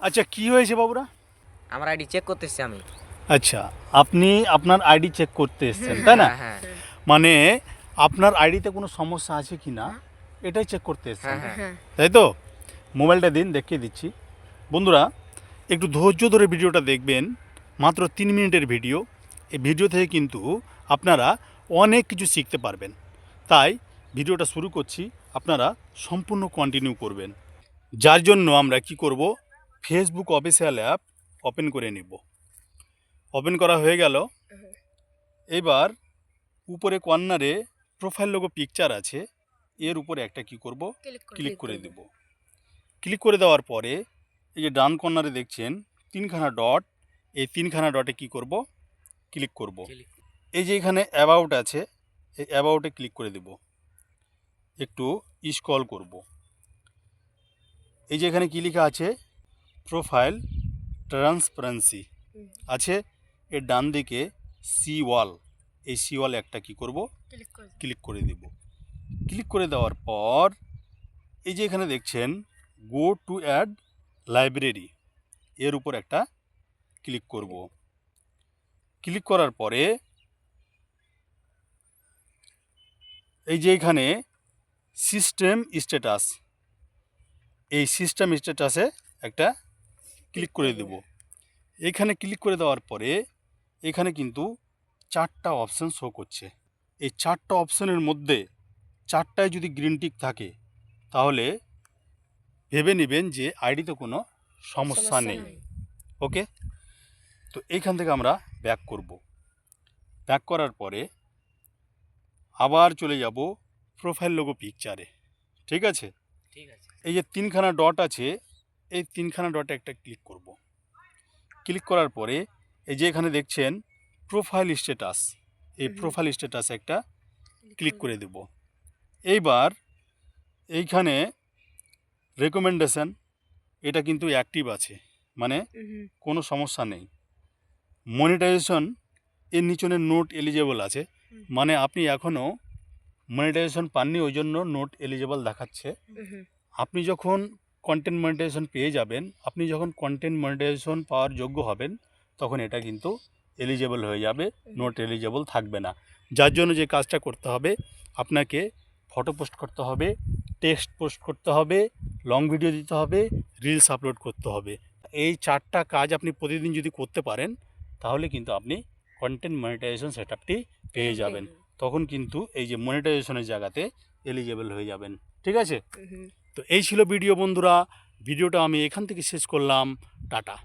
আচ্ছা কি হয়েছে বাবুরা? আমার আইডি চেক করতেছি আমি। আচ্ছা আপনি আপনার আইডি চেক করতে এসেছেন তাই না? হ্যাঁ মানে আপনার আইডিতে কোনো সমস্যা আছে কি না এটাই চেক করতে এসেছেন, হ্যাঁ তাই তো? মোবাইলটা দিন, দেখিয়ে দিচ্ছি। বন্ধুরা একটু ধৈর্য ধরে ভিডিওটা দেখবেন, মাত্র 3 মিনিটের ভিডিও। এই ভিডিও থেকে কিন্তু আপনারা অনেক কিছু শিখতে পারবেন। তাই ভিডিওটা শুরু করছি, আপনারা সম্পূর্ণ কন্টিনিউ করবেন। যার জন্য আমরা কি করব, ফেসবুক অফিসিয়াল অ্যাপ ওপেন করে নেব। ওপেন করা হয়ে গেল। এবার উপরে কর্নারে প্রোফাইল লোগো পিকচার আছে, এর উপরে একটা কি করব, ক্লিক করে দেব। ক্লিক করে দেওয়ার পরে এই যে ডান কর্নারে দেখছেন 3খানা ডট, এই 3খানা ডটে কি করব, ক্লিক করব। এই যে এখানে অ্যাবাউট আছে, এই অ্যাবাউটে ক্লিক করে দেব। একটু স্ক্রল করব। এই যে এখানে কি লেখা আছে, প্রোফাইল ট্রান্সপারেন্সি আছে, এর ডান দিকে সি ওয়াল, এই সি ওয়ালে একটা কি করব, ক্লিক করে দেব। ক্লিক করে দেওয়ার পর এই যে এখানে দেখছেন গো টু অ্যাড লাইব্রেরি, এর উপর একটা ক্লিক করব। ক্লিক করার পরে এই যে এখানে সিস্টেম স্ট্যাটাস, এই সিস্টেম স্ট্যাটাসে একটা ক্লিক করে দেব। এখানে ক্লিক করে দেওয়ার পরে এখানে কিন্তু 4টা অপশান শো করছে। এই 4টা অপশানের মধ্যে 4টায় যদি গ্রিন টিক থাকে তাহলে ভেবে নেবেন যে আইডিতে কোনো সমস্যা নেই। ওকে, তো এইখান থেকে আমরা ব্যাক করব। ব্যাক করার পরে আবার চলে যাব প্রোফাইল লোগো পিকচারে। ঠিক আছে? এই যে 3খানা ডট আছে, এই 3খানা ডটে একটা ক্লিক করব। ক্লিক করার পরে এই যে এখানে দেখছেন প্রোফাইল স্ট্যাটাস, এই প্রোফাইল স্ট্যাটাসে একটা ক্লিক করে দেব। এইবার এইখানে রেকমেন্ডেশন, এটা কিন্তু অ্যাক্টিভ আছে, মানে কোনো সমস্যা নেই। মনিটাইজেশন এর নিচনে নোট এলিজেবল আছে, মানে আপনি এখনও মনিটাইজেশন পাননি, ওই জন্য নোট এলিজেবল দেখাচ্ছে। আপনি যখন কন্টেন্ট মনিটাইজেশন পেয়ে যাবেন, আপনি যখন কন্টেন্ট মনিটাইজেশন পাওয়ার যোগ্য হবেন, তখন এটা কিন্তু এলিজেবল হয়ে যাবে, নোট এলিজেবল থাকবে না। যার জন্য যে কাজটা করতে হবে, আপনাকে ফটো পোস্ট করতে হবে, টেক্সট পোস্ট করতে হবে, লং ভিডিও দিতে হবে, রিলস আপলোড করতে হবে। এই 4টা কাজ আপনি প্রতিদিন যদি করতে পারেন তাহলে কিন্তু আপনি কন্টেন্ট মনিটাইজেশন সেটআপটি পেয়ে যাবেন। তখন কিন্তু এই যে মনিটাইজেশনের জায়গাতে এলিজেবল হয়ে যাবেন। ঠিক আছে? তো এই ছিল ভিডিও বন্ধুরা, ভিডিওটা আমি এখান থেকে শেষ করলাম। টাটা।